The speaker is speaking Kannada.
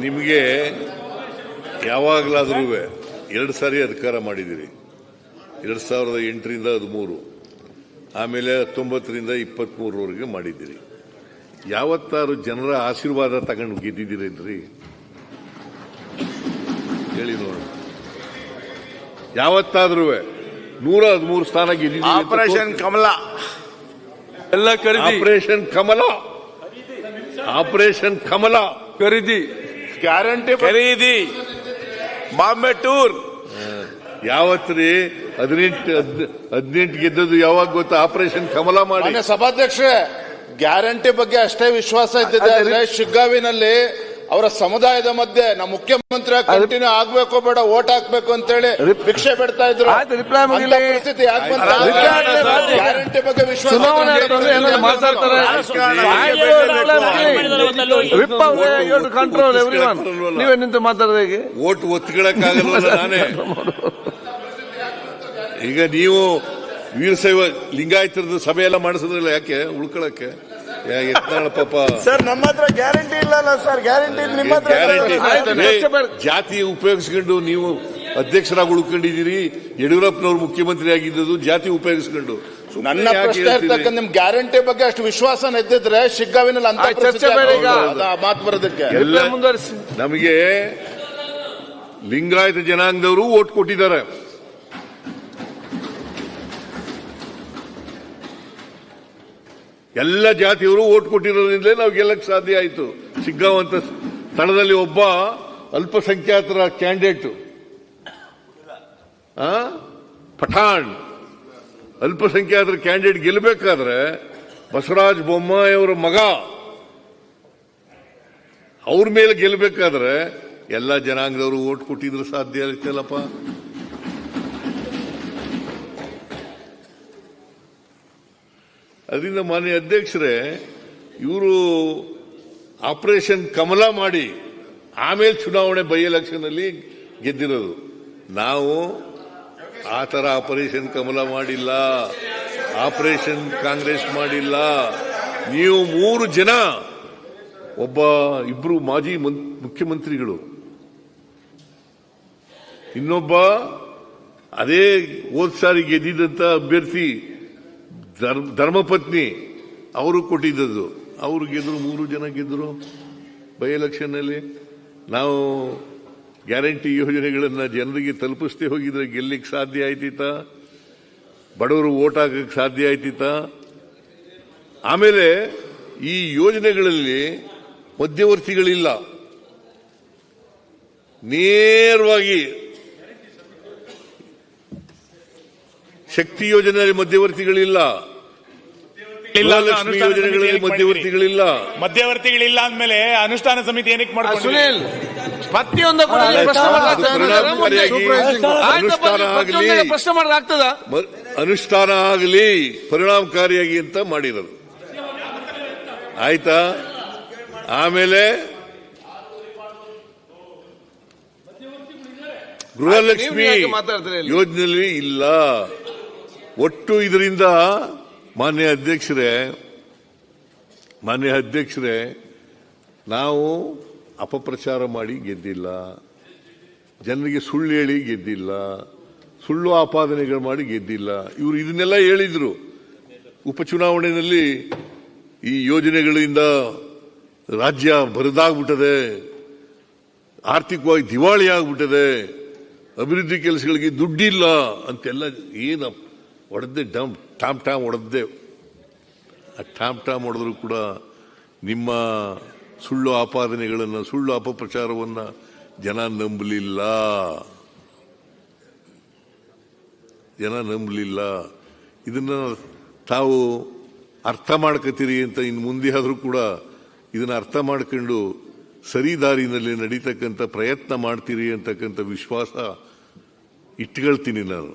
ನಿಮಗೆ ಯಾವಾಗಲಾದ್ರೂ 2 ಸಾರಿ ಅಧಿಕಾರ ಮಾಡಿದಿರಿ. 2008ರಿಂದ 13, ಆಮೇಲೆ 19ರಿಂದ 23ವರೆಗೆ ಮಾಡಿದ್ದೀರಿ. ಯಾವತ್ತಾರು ಜನರ ಆಶೀರ್ವಾದ ತಗೊಂಡು ಗೆದ್ದಿದ್ದೀರೇನ್ರಿ? ಹೇಳಿ ನೋಡೋಣ. ಯಾವತ್ತಾದ್ರೂ 113 ಸ್ಥಾನ ಗೆದ್ದಿದ್ದೀರಿ. ಆಪರೇಷನ್ ಕಮಲ ಎಲ್ಲ ಖರೀದಿ, ಆಪರೇಷನ್ ಕಮಲ ಖರೀದಿ, ಗ್ಯಾರಂಟಿ ಖರೀದಿ, ಬಾಂಬೆ ಟೂರ್. ಯಾವತ್ರಿ 18 ಗೆದ್ದದ್ದು ಯಾವಾಗ ಗೊತ್ತಾ? ಆಪರೇಷನ್ ಕಮಲ ಮಾಡಿ. ಸಭಾಧ್ಯಕ್ಷರೇ, ಗ್ಯಾರಂಟಿ ಬಗ್ಗೆ ಅಷ್ಟೇ ವಿಶ್ವಾಸ ಇದ್ದಿದೆ ಅಂದ್ರೆ ಶಿಗ್ಗಾವಿನಲ್ಲಿ ಅವರ ಸಮುದಾಯದ ಮಧ್ಯೆ ನಮ್ಮ ಮುಖ್ಯಮಂತ್ರಿ ಕಂಟಿನ್ಯೂ ಆಗ್ಬೇಕು ಬೇಡ ಓಟ್ ಹಾಕ್ಬೇಕು ಅಂತೇಳಿ ಭಿಕ್ಷೆ ಬಿಡ್ತಾ ಇದ್ರು. ಪರಿಸ್ಥಿತಿ ಯಾಕೆ ಬಂತ? ಗ್ಯಾರಂಟಿ ಬಗ್ಗೆ ವಿಶ್ವಾಸ ನೀವೇ ನಿಂತು ಮಾತಾಡೋದು ಹೇಗೆ? ಓಟ್ ಒತ್ಕೊಳ್ಳಕ್ಕಾಗಲ್ಲ ನಾನೇ. ಈಗ ನೀವು ವೀರಶೈವ ಲಿಂಗಾಯತರದ ಸಭೆ ಎಲ್ಲ ಮಾಡಿಸಿದ್ರಲ್ಲ, ಯಾಕೆ ಉಳ್ಕೊಳಕ್ಕೆ? ಪಾಪ ಸರ್, ನಮ್ಮ ಹತ್ರ ಗ್ಯಾರಂಟಿ ಇಲ್ಲ ಸರ್. ಗ್ಯಾರಂಟಿ ನಿಮ್ಮ ಜಾತಿ ಉಪಯೋಗಿಸ್ಕೊಂಡು ನೀವು ಅಧ್ಯಕ್ಷರಾಗಿ ಉಳ್ಕೊಂಡಿದ್ದೀರಿ. ಯಡಿಯೂರಪ್ಪನವರು ಮುಖ್ಯಮಂತ್ರಿ ಆಗಿದ್ದು ಜಾತಿ ಉಪಯೋಗಿಸ್ಕೊಂಡು. ನನ್ನ ಪ್ರಶ್ನೆ ಇರ್ತಕ್ಕಂಥ ನಿಮ್ ಗ್ಯಾರಂಟಿ ಬಗ್ಗೆ ಅಷ್ಟು ವಿಶ್ವಾಸ ಇದ್ದಿದ್ರೆ ಶಿಗ್ಗಾವಿನಲ್ಲಿ ಅಂತ ಮಾತು ಬರೋದಕ್ಕೆ ನಮಗೆ ಲಿಂಗಾಯತ ಜನಾಂಗದವರು ಓಟ್ ಕೊಟ್ಟಿದ್ದಾರೆ. ಎಲ್ಲ ಜಾತಿಯವರು ಓಟ್ ಕೊಟ್ಟಿರೋದ್ರಿಂದಲೇ ನಾವು ಗೆಲ್ಲಕ್ಕೆ ಸಾಧ್ಯ ಆಯಿತು. ಶಿಗ್ಗಾಂವ್ ಅಂತ ಸ್ಥಳದಲ್ಲಿ ಒಬ್ಬ ಅಲ್ಪಸಂಖ್ಯಾತರ ಕ್ಯಾಂಡಿಡೇಟ್ ಪಠಾಣ್ ಅಲ್ಪಸಂಖ್ಯಾತರ ಕ್ಯಾಂಡಿಡೇಟ್ ಗೆಲ್ಲಬೇಕಾದ್ರೆ ಬಸವರಾಜ ಬೊಮ್ಮಾಯಿ ಅವರ ಮಗ ಅವ್ರ ಮೇಲೆ ಗೆಲ್ಲಬೇಕಾದ್ರೆ ಎಲ್ಲ ಜನಾಂಗದವರು ಓಟ್ ಕೊಟ್ಟಿದ್ರು ಸಾಧ್ಯ ಆಯ್ತಲ್ಲಪ್ಪ. ಅದರಿಂದ ಮಾನ್ಯ ಅಧ್ಯಕ್ಷರೇ, ಇವರು ಆಪರೇಷನ್ ಕಮಲ ಮಾಡಿ ಆಮೇಲೆ ಚುನಾವಣೆ ಬೈ ಎಲೆಕ್ಷನ್ ಅಲ್ಲಿ ಗೆದ್ದಿರೋದು. ನಾವು ಆ ತರ ಆಪರೇಷನ್ ಕಮಲ ಮಾಡಿಲ್ಲ, ಆಪರೇಷನ್ ಕಾಂಗ್ರೆಸ್ ಮಾಡಿಲ್ಲ. ನೀವು 3 ಜನ, ಇಬ್ರು ಮಾಜಿ ಮುಖ್ಯಮಂತ್ರಿಗಳು, ಇನ್ನೊಬ್ಬ ಅದೇ ಹೋದ ಸಾರಿ ಗೆದ್ದಿದ್ದಂತ ಅಭ್ಯರ್ಥಿ ಧರ್ಮಪತ್ನಿ, ಅವರು ಕೊಟ್ಟಿದ್ದದ್ದು. ಅವರು ಗೆದ್ರು, 3 ಜನ ಗೆದ್ರು ಬೈ ಎಲೆಕ್ಷನ್ ನಲ್ಲಿ. ನಾವು ಗ್ಯಾರಂಟಿ ಯೋಜನೆಗಳನ್ನ ಜನರಿಗೆ ತಲುಪಿಸದೆ ಹೋಗಿದ್ರೆ ಗೆಲ್ಲಿಕ್ಕೆ ಸಾಧ್ಯ ಆಯ್ತಿತ್ತ? ಬಡವರು ಓಟ್ ಹಾಕಕ್ಕೆ ಸಾಧ್ಯ ಆಯ್ತಿತ್ತ? ಆಮೇಲೆ ಈ ಯೋಜನೆಗಳಲ್ಲಿ ಮಧ್ಯವರ್ತಿಗಳಿಲ್ಲ. ನೇರವಾಗಿ ಶಕ್ತಿ ಯೋಜನೆಯಲ್ಲಿ ಮಧ್ಯವರ್ತಿಗಳಿಲ್ಲ, ಲಕ್ಷ್ಮಿ ಯೋಜನೆಗಳಲ್ಲಿ ಮಧ್ಯವರ್ತಿಗಳಿಲ್ಲ. ಮಧ್ಯವರ್ತಿಗಳಿಲ್ಲ ಅಂದ್ಮೇಲೆ ಅನುಷ್ಠಾನ ಸಮಿತಿ ಏನಕ್ಕೆ ಮಾಡ್ತಾರೆ? ಸುನೀಲ್, ಪ್ರತಿಯೊಂದು ಅನುಷ್ಠಾನ ಆಗಲಿ ಪರಿಣಾಮಕಾರಿಯಾಗಿ ಅಂತ ಮಾಡಿರೋದು. ಆಯ್ತಾ? ಆಮೇಲೆ ಗೃಹಲಕ್ಷ್ಮಿ ಯೋಜನೆಯಲ್ಲಿ ಇಲ್ಲ. ಒಟ್ಟು ಇದರಿಂದ ಮಾನ್ಯ ಅಧ್ಯಕ್ಷರೇ, ನಾವು ಅಪಪ್ರಚಾರ ಮಾಡಿ ಗೆದ್ದಿಲ್ಲ, ಜನರಿಗೆ ಸುಳ್ಳು ಹೇಳಿ ಗೆದ್ದಿಲ್ಲ, ಸುಳ್ಳು ಆಪಾದನೆಗಳು ಮಾಡಿ ಗೆದ್ದಿಲ್ಲ. ಇವರು ಇದನ್ನೆಲ್ಲ ಹೇಳಿದ್ರು. ಉಪಚುನಾವಣೆಯಲ್ಲಿ ಈ ಯೋಜನೆಗಳಿಂದ ರಾಜ್ಯ ಬರದಾಗ್ಬಿಟ್ಟದೆ, ಆರ್ಥಿಕವಾಗಿ ದಿವಾಳಿ ಆಗ್ಬಿಟ್ಟದೆ, ಅಭಿವೃದ್ಧಿ ಕೆಲಸಗಳಿಗೆ ದುಡ್ಡಿಲ್ಲ ಅಂತೆಲ್ಲ ಏನು ಹೊಡೆದ್ದೆ, ಟಾಮ್ ಹೊಡೆದ್ದೆ. ಆ ಟಾಮ್ ಹೊಡೆದ್ರು ಕೂಡ ನಿಮ್ಮ ಸುಳ್ಳು ಆಪಾದನೆಗಳನ್ನು, ಸುಳ್ಳು ಅಪಪ್ರಚಾರವನ್ನು ಜನ ನಂಬಲಿಲ್ಲ. ಇದನ್ನ ತಾವು ಅರ್ಥ ಮಾಡ್ಕೋತೀರಿ ಅಂತ ಇನ್ನು ಮುಂದೆ ಆದರೂ ಕೂಡ ಇದನ್ನ ಅರ್ಥ ಮಾಡ್ಕೊಂಡು ಸರಿ ದಾರಿನಲ್ಲಿ ನಡೀತಕ್ಕಂಥ ಪ್ರಯತ್ನ ಮಾಡ್ತೀರಿ ಅಂತಕ್ಕಂಥ ವಿಶ್ವಾಸ ಇಟ್ಕೊಳ್ತೀನಿ ನಾನು.